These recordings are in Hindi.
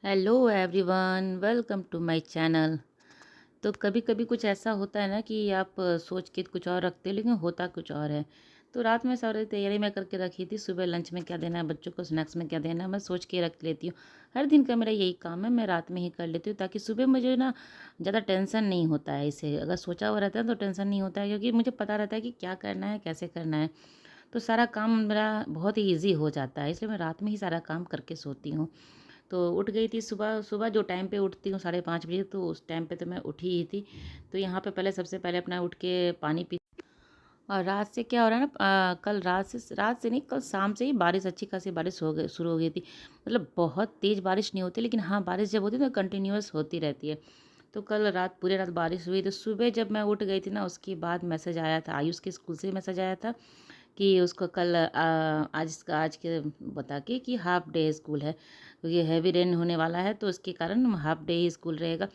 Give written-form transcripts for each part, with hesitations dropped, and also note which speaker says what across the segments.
Speaker 1: Hello everyone, welcome to my channel. तो कभी कभी कुछ ऐसा होता है ना कि आप सोच के कुछ और रखते हो लेकिन होता कुछ और है। तो रात में सारी तैयारी मैं करके रखी थी, सुबह लंच में क्या देना है, बच्चों को स्नैक्स में क्या देना है, मैं सोच के रख लेती हूँ। हर दिन का मेरा यही काम है, मैं रात में ही कर लेती हूँ ताकि सुबह मुझे ना ज़्यादा टेंशन नहीं होता है। इसे अगर सोचा हुआ रहता है तो टेंशन नहीं होता है, क्योंकि मुझे पता रहता है कि क्या करना है, कैसे करना है। तो सारा काम मेरा बहुत ही ईजी हो जाता है, इसलिए मैं रात में ही सारा काम करके सोती हूँ। तो उठ गई थी सुबह सुबह, जो टाइम पे उठती हूँ 5:30 बजे, तो उस टाइम पे तो मैं उठी ही थी। तो यहाँ पे पहले सबसे पहले अपना उठ के पानी पी। और रात से क्या हो रहा है ना, कल रात से नहीं, कल शाम से ही बारिश, अच्छी खासी बारिश हो गई, शुरू हो गई थी। मतलब बहुत तेज़ बारिश नहीं होती, लेकिन हाँ, बारिश जब होती है तो कंटिन्यूअस होती रहती है। तो कल रात पूरे रात बारिश हुई, तो सुबह जब मैं उठ गई थी ना, उसके बाद मैसेज आया था, आयुष के स्कूल से मैसेज आया था कि उसको कल आज के बता के कि हाफ डे स्कूल है, क्योंकि हैवी रेन होने वाला है, तो उसके कारण हाफ डे ही स्कूल रहेगा।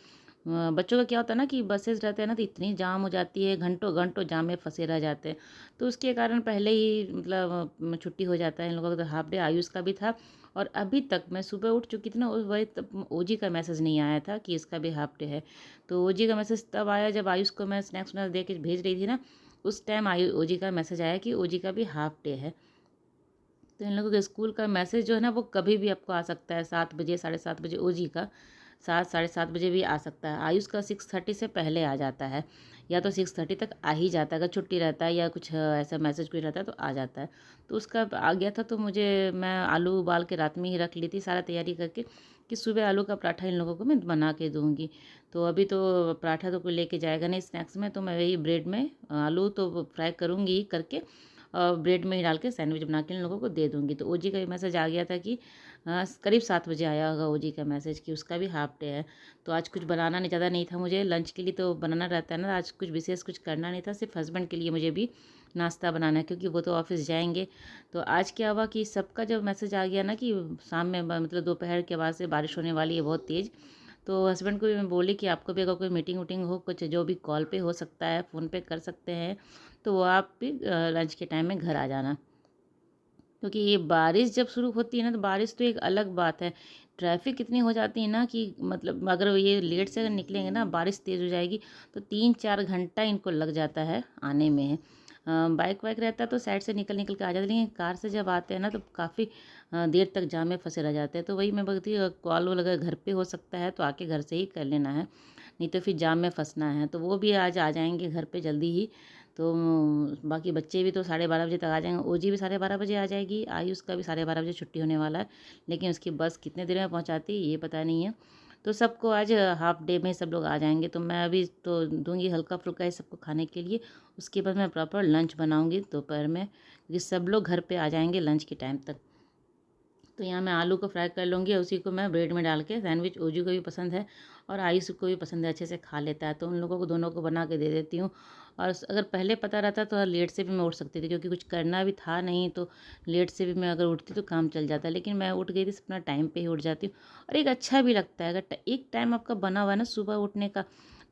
Speaker 1: बच्चों का क्या होता है ना कि बसेस रहते हैं ना, तो इतनी जाम हो जाती है, घंटों घंटों जाम में फंसे रह जाते हैं। तो उसके कारण पहले ही मतलब छुट्टी हो जाता है इन लोगों का। तो हाफ डे आयुष का भी था, और अभी तक मैं सुबह उठ चुकी थी ना, वही तब ओजी का मैसेज नहीं आया था कि इसका भी हाफ डे है। तो ओजी का मैसेज तब आया जब आयुष को मैं स्नैक्स वनैक्स दे के भेज रही थी ना, उस टाइम ओजी का मैसेज आया कि ओजी का भी हाफ डे है। तो इन लोगों के स्कूल का मैसेज जो है ना, वो कभी भी आपको आ सकता है, 7 बजे, 7:30 बजे ओजी का, 7 साढ़े 7 बजे भी आ सकता है। आयुष का 6:30 से पहले आ जाता है, या तो 6:30 तक आ ही जाता है। अगर छुट्टी रहता है या कुछ ऐसा मैसेज कुछ रहता है तो आ जाता है। तो उसका आ गया था, तो मैं आलू उबाल के रात में ही रख ली थी, सारा तैयारी करके कि सुबह आलू का पराठा इन लोगों को मैं बना के दूंगी। तो अभी तो पराठा तो कोई लेके जाएगा नहीं स्नैक्स में, तो मैं वही ब्रेड में आलू तो फ्राई करूँगी ही करके, और ब्रेड में ही डाल के सैंडविच बना के इन लोगों को दे दूँगी। तो ओजी का भी मैसेज आ गया था कि करीब 7 बजे आया होगा ओजी का मैसेज कि उसका भी हाफ डे है। तो आज कुछ बनाना नहीं, ज़्यादा नहीं था मुझे लंच के लिए, तो बनाना रहता है ना, आज कुछ विशेष कुछ करना नहीं था, सिर्फ हस्बैंड के लिए मुझे भी नाश्ता बनाना है, क्योंकि वो तो ऑफिस जाएंगे। तो आज क्या हुआ कि सबका जब मैसेज आ गया ना कि शाम में मतलब दोपहर के बाद से बारिश होने वाली है बहुत तेज़, तो हस्बैंड को भी मैं बोली कि आपको भी अगर कोई मीटिंग वूटिंग हो, कुछ जो भी कॉल पे हो सकता है, फ़ोन पे कर सकते हैं, तो वो आप भी लंच के टाइम में घर आ जाना। क्योंकि ये बारिश जब शुरू होती है ना, तो बारिश तो एक अलग बात है। ट्रैफिक इतनी हो जाती है ना कि मतलब अगर ये लेट से अगर निकलेंगे ना, बारिश तेज़ हो जाएगी, तो 3-4 घंटा इनको लग जाता है आने में। बाइक वाइक रहता है तो साइड से निकल निकल के आ जाते हैं, लेकिन कार से जब आते हैं ना तो काफ़ी देर तक जाम में फंसे रह जाते हैं। तो वही मैं बोलती हूँ, कॉल वॉल अगर घर पे हो सकता है तो आके घर से ही कर लेना है, नहीं तो फिर जाम में फंसना है। तो वो भी आज आ जाएंगे घर पे जल्दी ही। तो बाकी बच्चे भी तो 12:30 बजे तक आ जाएंगे, ओजी भी 12:30 बजे आ जाएगी, आयुष का भी 12:30 बजे छुट्टी होने वाला है। लेकिन उसकी बस कितने देर में पहुंचाती है ये पता नहीं है। तो सबको आज हाफ डे में सब लोग आ जाएंगे, तो मैं अभी तो दूंगी हल्का फुल्का ही सबको खाने के लिए। उसके बाद मैं प्रॉपर लंच बनाऊंगी दोपहर में, क्योंकि सब लोग घर पे आ जाएंगे लंच के टाइम तक। तो यहाँ मैं आलू को फ्राई कर लूँगी, और उसी को मैं ब्रेड में डाल के सैंडविच, ओजू को भी पसंद है और आयुष को भी पसंद है, अच्छे से खा लेता है, तो उन लोगों को दोनों को बना के दे देती हूँ। और अगर पहले पता रहता तो लेट से भी मैं उठ सकती थी, क्योंकि कुछ करना भी था नहीं, तो लेट से भी मैं अगर उठती तो काम चल जाता। लेकिन मैं उठ गई थी, अपना टाइम पे ही उठ जाती हूँ। और एक अच्छा भी लगता है, अगर एक टाइम आपका बना हुआ है ना सुबह उठने का,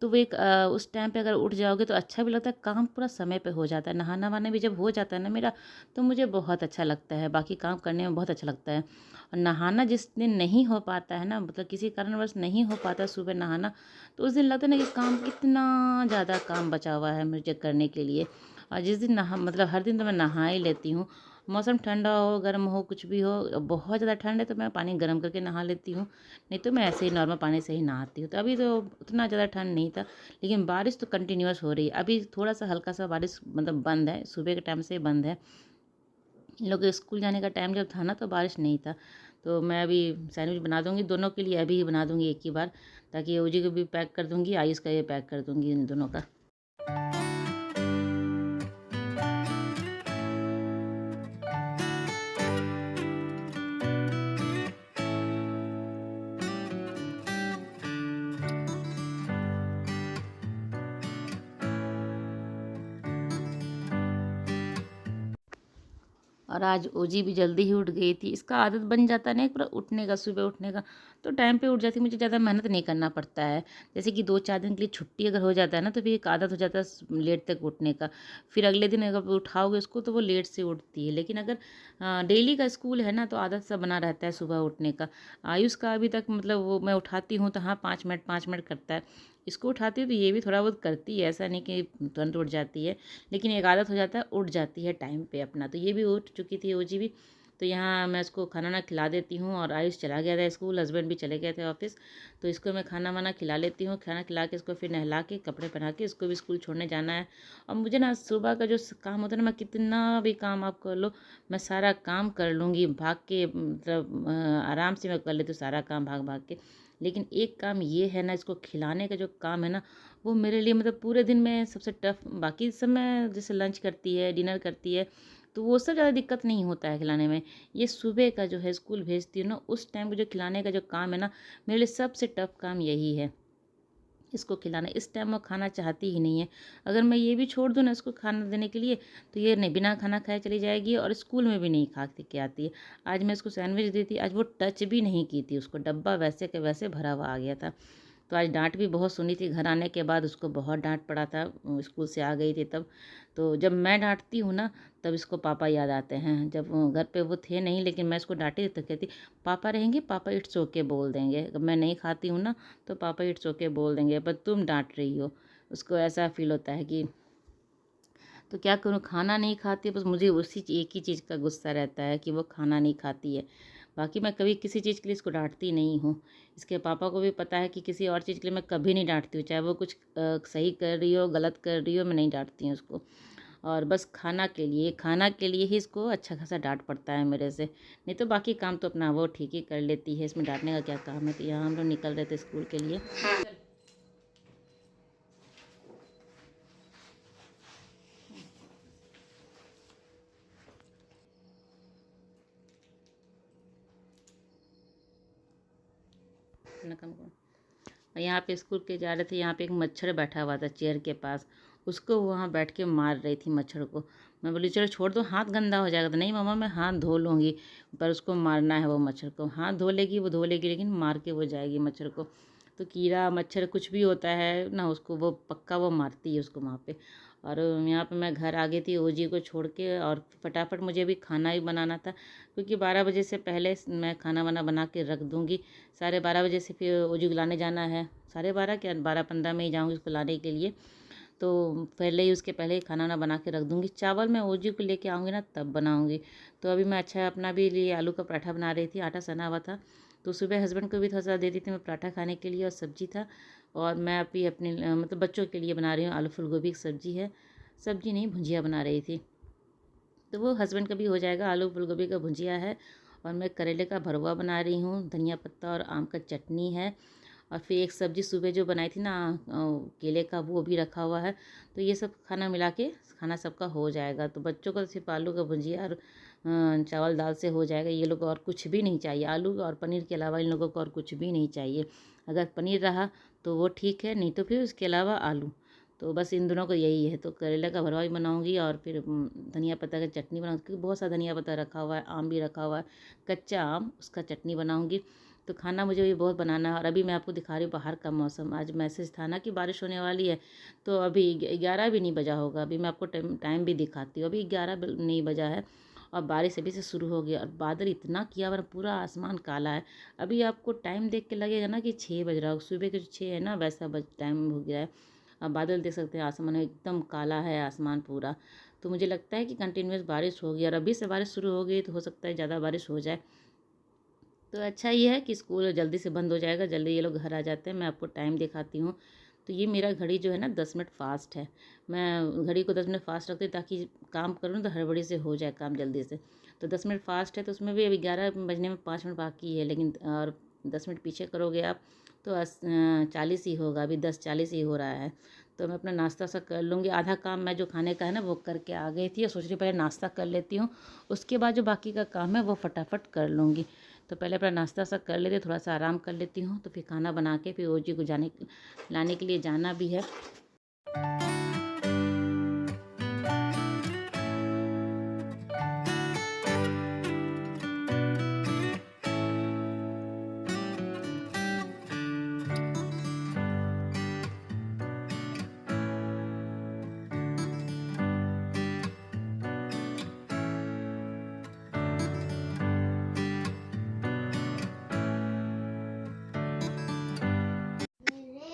Speaker 1: तो वो एक उस टाइम पे अगर उठ जाओगे तो अच्छा भी लगता है, काम पूरा समय पे हो जाता है। नहाना वहाना भी जब हो जाता है ना मेरा, तो मुझे बहुत अच्छा लगता है, बाकी काम करने में बहुत अच्छा लगता है। और नहाना जिस दिन नहीं हो पाता है ना, मतलब किसी कारणवश नहीं हो पाता सुबह नहाना, तो उस दिन लगता है ना कि काम कितना ज़्यादा काम बचा हुआ है मुझे करने के लिए। और जिस दिन नहा मतलब हर दिन तो मैं नहा ही लेती हूँ। मौसम ठंडा हो गर्म हो कुछ भी हो, बहुत ज़्यादा ठंड है तो मैं पानी गर्म करके नहा लेती हूँ, नहीं तो मैं ऐसे ही नॉर्मल पानी से ही नहाती हूँ। तो अभी तो उतना ज़्यादा ठंड नहीं था, लेकिन बारिश तो कंटिन्यूअस हो रही है। अभी थोड़ा सा हल्का सा बारिश मतलब बंद है, सुबह के टाइम से बंद है। इन लोग के स्कूल जाने का टाइम जब था ना तो बारिश नहीं था। तो मैं अभी सैंडविच बना दूंगी दोनों के लिए, अभी ही बना दूंगी एक ही बार, ताकि ओजी को भी पैक कर दूंगी, आयुष का ये पैक कर दूंगी इन दोनों का। और आज ओजी भी जल्दी ही उठ गई थी। इसका आदत बन जाता है ना एक बार उठने का, सुबह उठने का, तो टाइम पे उठ जाती है। मुझे ज़्यादा मेहनत नहीं करना पड़ता है। जैसे कि 2-4 दिन के लिए छुट्टी अगर हो जाता है ना, तो फिर एक आदत हो जाता है लेट तक उठने का। फिर अगले दिन अगर उठाओगे उसको तो वो लेट से उठती है। लेकिन अगर डेली का स्कूल है ना, तो आदत सा बना रहता है सुबह उठने का। आयुष का अभी तक मतलब वो मैं उठाती हूँ तो हाँ 5 मिनट करता है। इसको उठाती हूँ तो ये भी थोड़ा बहुत करती है, ऐसा नहीं कि तुरंत उठ जाती है। लेकिन एक आदत हो जाता है, उठ जाती है टाइम पे अपना। तो ये भी उठ चुकी थी ओजी भी। तो यहाँ मैं इसको खाना वाना खिला देती हूँ और आयुष चला गया था स्कूल, हस्बैंड भी चले गए थे ऑफिस। तो इसको मैं खाना वाना खिला लेती हूँ। खाना खिला के इसको फिर नहला के कपड़े पहना के इसको भी स्कूल छोड़ने जाना है। और मुझे ना सुबह का जो काम होता है ना, मैं कितना भी काम आप कर लो, मैं सारा काम कर लूँगी भाग के, मतलब आराम से मैं कर लेती हूँ सारा काम भाग भाग के। लेकिन एक काम ये है ना, इसको खिलाने का जो काम है ना, वो मेरे लिए मतलब पूरे दिन में सबसे टफ। बाकी सब मैं जैसे लंच करती है, डिनर करती है, तो वो सब ज़्यादा दिक्कत नहीं होता है खिलाने में। ये सुबह का जो है स्कूल भेजती हूँ ना, उस टाइम को जो खिलाने का जो काम है ना, मेरे लिए सबसे टफ काम यही है, इसको खिलाना। इस टाइम वो खाना चाहती ही नहीं है। अगर मैं ये भी छोड़ दूँ ना इसको खाना देने के लिए, तो ये नहीं, बिना खाना खाए चली जाएगी और स्कूल में भी नहीं खा के आती है। आज मैं इसको सैंडविच दी थी, आज वो टच भी नहीं की थी, उसको डब्बा वैसे के वैसे भरा हुआ आ गया था। तो आज डांट भी बहुत सुनी थी, घर आने के बाद उसको बहुत डांट पड़ा था, स्कूल से आ गई थी तब। तो जब मैं डांटती हूँ ना, तब इसको पापा याद आते हैं। जब घर पे वो थे नहीं, लेकिन मैं इसको डांटी तो कहती पापा रहेंगे, पापा इट्स ओके बोल देंगे। अगर मैं नहीं खाती हूँ ना, तो पापा इट्स ओके बोल देंगे, पर तुम डांट रही हो। उसको ऐसा फील होता है कि, तो क्या करूँ, खाना नहीं खाती है, बस मुझे उसी एक ही चीज़ का गुस्सा रहता है कि वो खाना नहीं खाती है। बाकी मैं कभी किसी चीज़ के लिए इसको डांटती नहीं हूँ। इसके पापा को भी पता है कि किसी और चीज़ के लिए मैं कभी नहीं डांटती हूँ, चाहे वो कुछ सही कर रही हो, गलत कर रही हो, मैं नहीं डांटती हूँ उसको। और बस खाना के लिए ही इसको अच्छा खासा डांट पड़ता है मेरे से। नहीं तो बाकी काम तो अपना वो ठीक ही कर लेती है, इसमें डांटने का क्या काम है। तो यहाँ हम लोग निकल रहे थे स्कूल के लिए। अपना काम करो। और यहाँ पे स्कूल के जा रहे थे, यहाँ पे एक मच्छर बैठा हुआ था चेयर के पास, उसको वहाँ बैठ के मार रही थी मच्छर को। मैं बोली चलो छोड़ दो, हाथ गंदा हो जाएगा। तो नहीं मम्मा, मैं हाथ धो लूँगी, पर उसको मारना है वो मच्छर को। हाथ धो लेगी, वो धो लेगी, लेकिन मार के वो जाएगी मच्छर को। तो कीड़ा मच्छर कुछ भी होता है ना, उसको वो पक्का वो मारती है उसको वहाँ पे। और यहाँ पे मैं घर आ गई थी ओजी को छोड़ के, और फटाफट मुझे अभी खाना ही बनाना था, क्योंकि 12 बजे से पहले मैं खाना वाना बना के रख दूँगी। 12:30 बजे से फिर ओजू को लाने जाना है। 12:30 क्या, 12:15 में ही जाऊँगी उसको लाने के लिए। तो पहले ही उसके पहले ही खाना वाना बना के रख दूँगी। चावल मैं ओजी को लेके आऊँगी ना, तब बनाऊँगी। तो अभी मैं अच्छा अपना भी लिए आलू का पराठा बना रही थी, आटा सना हुआ था। तो सुबह हस्बैंड को भी थोड़ा सा दे दी थी मैं पराठा खाने के लिए, और सब्जी था। और मैं अभी अपने मतलब बच्चों के लिए बना रही हूँ, आलू फूल गोभी की सब्जी है। सब्जी नहीं, भुजिया बना रही थी। तो वो हस्बैंड का भी हो जाएगा, आलू फूल गोभी का भुजिया है। और मैं करेले का भरवा बना रही हूँ, धनिया पत्ता और आम का चटनी है। और फिर एक सब्ज़ी सुबह जो बनाई थी ना केले का, वो भी रखा हुआ है। तो ये सब खाना मिला के खाना सबका हो जाएगा। तो बच्चों को सिर्फ आलू का भुजिया और चावल दाल से हो जाएगा। ये लोग को और कुछ भी नहीं चाहिए, आलू और पनीर के अलावा इन लोगों को और कुछ भी नहीं चाहिए। अगर पनीर रहा तो वो ठीक है, नहीं तो फिर उसके अलावा आलू। तो बस इन दोनों को यही है। तो करेला का भरवा भी बनाऊंगी, और फिर धनिया पत्ता की चटनी बनाऊंगी, क्योंकि बहुत सारा धनिया पत्ता रखा हुआ है, आम भी रखा हुआ है, कच्चा आम, उसका चटनी बनाऊंगी। तो खाना मुझे भी बहुत बनाना है। और अभी मैं आपको दिखा रही हूँ बाहर का मौसम। आज मैसेज था ना कि बारिश होने वाली है, तो अभी 11 भी नहीं बजा होगा। अभी मैं आपको टाइम भी दिखाती हूँ, अभी 11 नहीं बजा है, और बारिश अभी से शुरू हो गया, और बादल इतना किया हुआ है, पूरा आसमान काला है। अभी आपको टाइम देख के लगेगा ना कि 6 बज रहा हो, सुबह के जो 6 है ना, वैसा टाइम हो गया है। अब बादल देख सकते हैं, आसमान में एकदम काला है आसमान पूरा। तो मुझे लगता है कि कंटिन्यूस बारिश होगी, और अभी से बारिश शुरू हो गई तो हो सकता है ज़्यादा बारिश हो जाए। तो अच्छा ये है कि स्कूल जल्दी से बंद हो जाएगा, जल्दी ये लोग घर आ जाते हैं। मैं आपको टाइम दिखाती हूँ। तो ये मेरा घड़ी जो है ना 10 मिनट फास्ट है। मैं घड़ी को 10 मिनट फास्ट रखती हूँ, ताकि काम करूँ तो हड़बड़ी से हो जाए काम जल्दी से। तो 10 मिनट फास्ट है, तो उसमें भी अभी 11 बजने में 5 मिनट बाकी है, लेकिन और 10 मिनट पीछे करोगे आप तो 40 ही होगा। अभी 10:40 ही हो रहा है। तो मैं अपना नाश्ता सा कर लूँगी। आधा काम मैं जो खाने का है ना वो करके आ गई थी, और सोच रही पहले नाश्ता कर लेती हूँ, उसके बाद जो बाकी का काम है वो फटाफट कर लूँगी। तो पहले अपना नाश्ता सा कर लेती हूँ, थोड़ा सा आराम कर लेती हूँ, तो फिर खाना बना के फिर ओजी को लाने के लिए जाना भी है।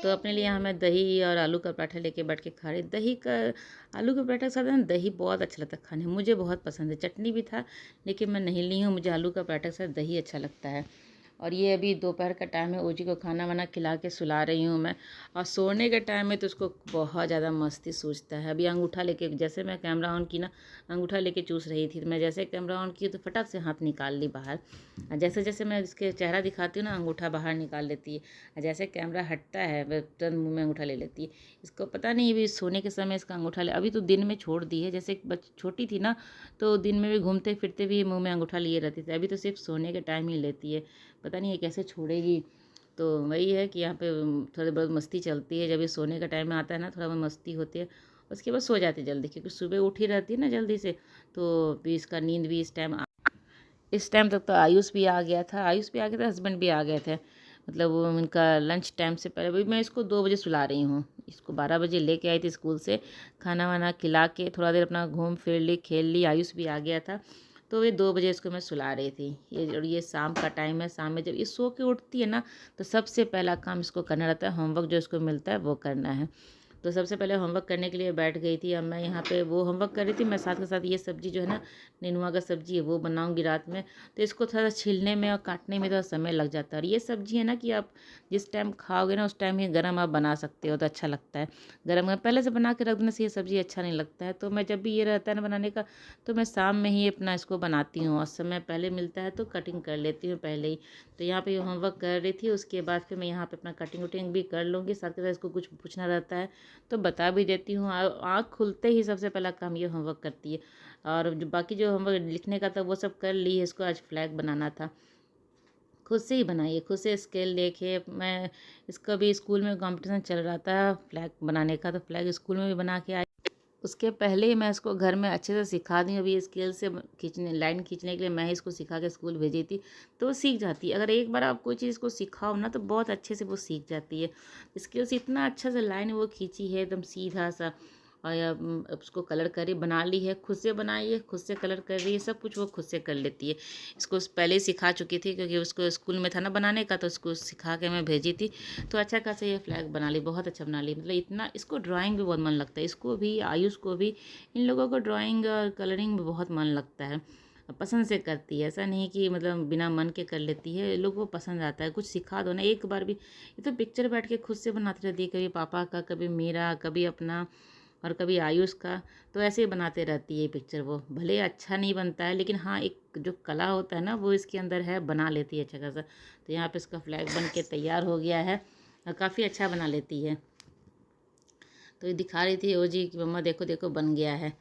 Speaker 1: तो अपने लिए यहाँ मैं दही और आलू का पराठा लेके बैठ के खा रही। दही का आलू के पराठा के साथ ना दही बहुत अच्छा लगता है खाने में, मुझे बहुत पसंद है। चटनी भी था लेकिन मैं नहीं ली हूँ, मुझे आलू का पराठा के साथ दही अच्छा लगता है। और ये अभी दोपहर का टाइम है, ओजी को खाना वाना खिला के सुला रही हूँ मैं। और सोने के टाइम में तो उसको बहुत ज़्यादा मस्ती सूझता है। अभी अंगूठा लेके, जैसे मैं कैमरा ऑन की ना, अंगूठा लेके चूस रही थी, तो मैं जैसे कैमरा ऑन की तो फटाक से हाथ निकाल ली बाहर। और जैसे जैसे मैं इसके चेहरा दिखाती हूँ ना, अंगूठा बाहर निकाल लेती है। और जैसे कैमरा हटता है वह तुरंत मुँह में अंगूठा ले लेती है। इसको पता नहीं अभी सोने के समय इसका अंगूठा ले, अभी तो दिन में छोड़ दी है। जैसे छोटी थी ना तो दिन में भी घूमते फिरते भी मुँह में अंगूठा लिए रहती थी, अभी तो सिर्फ सोने के टाइम ही लेती है। पता नहीं ये कैसे छोड़ेगी। तो वही है कि यहाँ पे थोड़ी बहुत मस्ती चलती है। जब ये सोने का टाइम में आता है ना, थोड़ा बहुत मस्ती होती है, उसके बाद सो जाती है जल्दी, क्योंकि सुबह उठी रहती है ना जल्दी से। तो भी इसका नींद भी इस टाइम तक तो आयुष भी आ गया था, हस्बैंड भी आ गए थे। मतलब वो उनका लंच टाइम से पहले। अभी मैं इसको 2 बजे सुला रही हूँ। इसको 12 बजे लेके आई थी स्कूल से, खाना वाना खिला के थोड़ा देर अपना घूम फिर ली, खेल ली। आयुष भी आ गया था, तो ये 2 बजे इसको मैं सुला रही थी। ये शाम का टाइम है। शाम में जब ये सो के उठती है ना, तो सबसे पहला काम इसको करना रहता है, होमवर्क जो इसको मिलता है वो करना है। तो सबसे पहले होमवर्क करने के लिए बैठ गई थी। अब मैं यहाँ पे वो होमवर्क कर रही थी, मैं साथ के साथ ये सब्ज़ी जो है ना, नेनुआ का सब्ज़ी है, वो बनाऊँगी रात में। तो इसको थोड़ा छीलने में और काटने में थोड़ा समय लग जाता है। और ये सब्ज़ी है ना कि आप जिस टाइम खाओगे ना, उस टाइम ही गरम आप बना सकते हो, तो अच्छा लगता है। गरम गरम पहले से बना के रख देने से ये सब्ज़ी अच्छा नहीं लगता है। तो मैं जब भी ये रहता है ना बनाने का, तो मैं शाम में ही अपना इसको बनाती हूँ, और समय पहले मिलता है तो कटिंग कर लेती हूँ पहले ही। तो यहाँ पे होमवर्क कर रही थी, उसके बाद फिर मैं यहाँ पे अपना कटिंग वटिंग भी कर लूँगी। साथ के साथ इसको कुछ पूछना रहता है तो बता भी देती हूँ। आँख खुलते ही सबसे पहला काम ये होमवर्क करती है। और जो बाकी जो होमवर्क लिखने का था वो सब कर ली है। इसको आज फ्लैग बनाना था, खुद से ही बनाइए, खुद से स्केल लेके। मैं इसका भी स्कूल में कंपटीशन चल रहा था फ्लैग बनाने का, तो फ्लैग स्कूल में भी बना के आई। उसके पहले ही मैं इसको घर में अच्छे से सिखा दी। अभी स्केल से खींचने, लाइन खींचने के लिए मैं ही इसको सिखा के स्कूल भेजी थी, तो वो सीख जाती है। अगर एक बार आप कोई चीज़ को सिखाओ ना, तो बहुत अच्छे से वो सीख जाती है। स्केल से इतना अच्छा से लाइन वो खींची है एकदम सीधा सा। और अब उसको कलर करी बना ली है, खुद से बनाई है, खुद से कलर कर रही है, सब कुछ वो खुद से कर लेती है। इसको पहले ही सिखा चुकी थी, क्योंकि उसको स्कूल में था ना बनाने का, तो उसको सिखा के मैं भेजी थी। तो अच्छा खासा ये फ्लैग बना ली, बहुत अच्छा बना ली। मतलब इतना इसको ड्राइंग भी बहुत मन लगता है, इसको भी, आयुष को भी। इन लोगों को ड्राइंग और कलरिंग में बहुत मन लगता है, पसंद से करती है। ऐसा नहीं कि मतलब बिना मन के कर लेती है, लोगों को पसंद आता है। कुछ सिखा दो ना एक बार भी, ये तो पिक्चर बैठ के खुद से बनाती रहती है, कभी पापा का, कभी मेरा, कभी अपना, और कभी आयुष का। तो ऐसे ही बनाते रहती है ये पिक्चर। वो भले अच्छा नहीं बनता है, लेकिन हाँ एक जो कला होता है ना, वो इसके अंदर है, बना लेती है अच्छा खासा। तो यहाँ पे इसका फ्लैग बन के तैयार हो गया है, और काफ़ी अच्छा बना लेती है। तो ये दिखा रही थी ओ जी कि मम्मा देखो देखो बन गया है।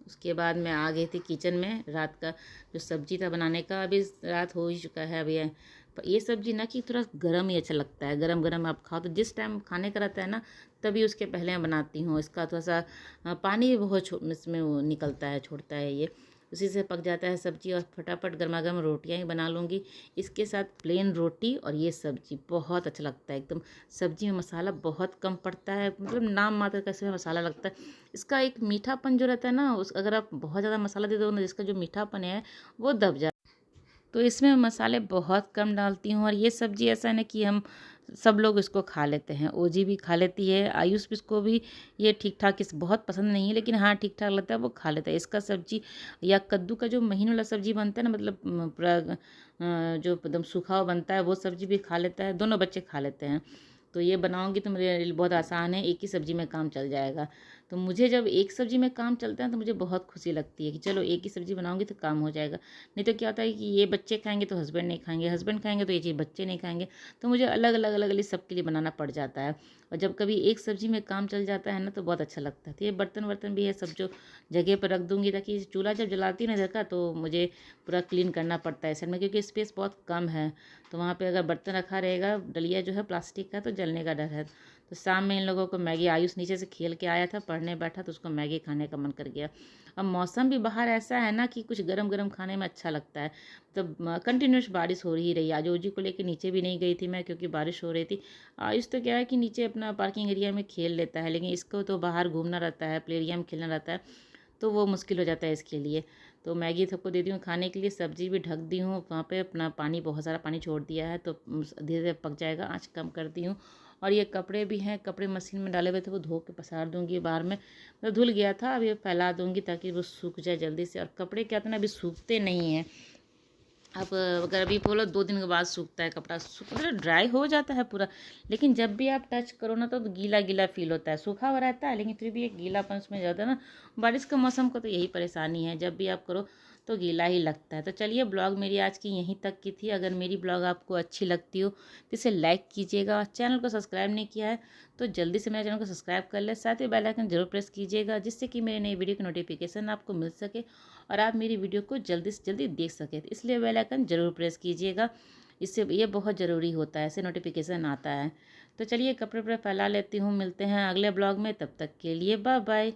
Speaker 1: उसके बाद मैं आ गई थी किचन में। रात का जो सब्जी था बनाने का, अभी रात हो ही चुका है। अभी ये सब्जी ना कि थोड़ा गरम ही अच्छा लगता है, गरम गरम आप खाओ। तो जिस टाइम खाने का रहता है ना, तभी उसके पहले मैं बनाती हूँ। इसका थोड़ा सा पानी भी बहुत इसमें वो निकलता है, छोड़ता है ये, उसी से पक जाता है सब्जी। और फटाफट गर्मा गर्म रोटियाँ ही बना लूँगी इसके साथ, प्लेन रोटी और ये सब्जी बहुत अच्छा लगता है एकदम। सब्जी में मसाला बहुत कम पड़ता है, मतलब नाम मात्र का इसमें मसाला लगता है। इसका एक मीठापन जो रहता है ना, उस अगर आप बहुत ज़्यादा मसाला दे दो ना, जिसका जो मीठापन है वो दब जाता है। तो इसमें मसाले बहुत कम डालती हूँ। और ये सब्ज़ी ऐसा है ना कि हम सब लोग इसको खा लेते हैं। ओजी भी खा लेती है, आयुष भी, इसको भी ये ठीक ठाक, इस बहुत पसंद नहीं है, लेकिन हाँ ठीक ठाक लगता है, वो खा लेता है। इसका सब्जी या कद्दू का जो महीन वाला सब्जी बनता है ना, मतलब पूरा जो एकदम सूखा हुआ बनता है, वो सब्जी भी खा लेता है, दोनों बच्चे खा लेते हैं। तो ये बनाऊंगी तो मेरे लिए बहुत आसान है, एक ही सब्ज़ी में काम चल जाएगा। तो मुझे जब एक सब्ज़ी में काम चलता है तो मुझे बहुत खुशी लगती है कि चलो एक ही सब्ज़ी बनाऊंगी तो काम हो जाएगा। नहीं तो क्या होता है कि ये बच्चे खाएंगे तो हस्बैंड नहीं खाएंगे, हस्बैंड खाएंगे तो ये चीज़ बच्चे नहीं खाएंगे। तो मुझे अलग अलग अलग अलग सबके लिए बनाना पड़ जाता है। और जब कभी एक सब्ज़ी में काम चल जाता है ना, तो बहुत अच्छा लगता है। तो ये बर्तन वर्तन भी है सब जो जगह पर रख दूँगी, ताकि चूल्हा जब जलाती हूँ ना इधर का, तो मुझे पूरा क्लीन करना पड़ता है साइड में, क्योंकि स्पेस बहुत कम है। तो वहाँ पे अगर बर्तन रखा रहेगा, डलिया जो है प्लास्टिक का, तो जलने का डर है। तो शाम में इन लोगों को मैगी, आयुष नीचे से खेल के आया था, पढ़ने बैठा, तो उसको मैगी खाने का मन कर गया। अब मौसम भी बाहर ऐसा है ना कि कुछ गरम गरम खाने में अच्छा लगता है। तो कंटिन्यूस बारिश हो ही रही है। आज ओजी को लेके नीचे भी नहीं गई थी मैं, क्योंकि बारिश हो रही थी। आयुष तो क्या है कि नीचे अपना पार्किंग एरिया में खेल लेता है, लेकिन इसको तो बाहर घूमना रहता है, प्ले एरिया में खेलना रहता है, तो वो मुश्किल हो जाता है इसके लिए। तो मैगी सबको दे दी हूँ खाने के लिए, सब्जी भी ढक दी हूँ। वहाँ पे अपना पानी, बहुत सारा पानी छोड़ दिया है, तो धीरे धीरे पक जाएगा, आँच कम कर दी हूँ। और ये कपड़े भी हैं, कपड़े मशीन में डाले हुए थे वो धो के पसार दूंगी बाहर में, तो धुल गया था, अब ये फैला दूंगी ताकि वो सूख जाए जल्दी से। और कपड़े क्या होता है ना, अभी सूखते नहीं हैं। आप अगर अभी बोलो 2 दिन के बाद सूखता है कपड़ा, मतलब ड्राई हो जाता है पूरा, लेकिन जब भी आप टच करो ना तो गीला गीला फील होता है। सूखा हुआ रहता है लेकिन फिर भी एक गीलापन उसमें ज़्यादा ना। बारिश का मौसम को तो यही परेशानी है, जब भी आप करो तो गीला ही लगता है। तो चलिए, ब्लॉग मेरी आज की यहीं तक की थी। अगर मेरी ब्लॉग आपको अच्छी लगती हो तो इसे लाइक कीजिएगा। चैनल को सब्सक्राइब नहीं किया है तो जल्दी से मेरे चैनल को सब्सक्राइब कर ले, साथ ही बेल आइकन जरूर प्रेस कीजिएगा, जिससे कि मेरे नई वीडियो की नोटिफिकेशन आपको मिल सके और आप मेरी वीडियो को जल्दी से जल्दी देख सकें। तो इसलिए बेल आइकन ज़रूर प्रेस कीजिएगा, इससे ये बहुत ज़रूरी होता है, ऐसे नोटिफिकेशन आता है। तो चलिए, कपड़े वपड़े फैला लेती हूँ, मिलते हैं अगले ब्लॉग में, तब तक के लिए बाय बाय।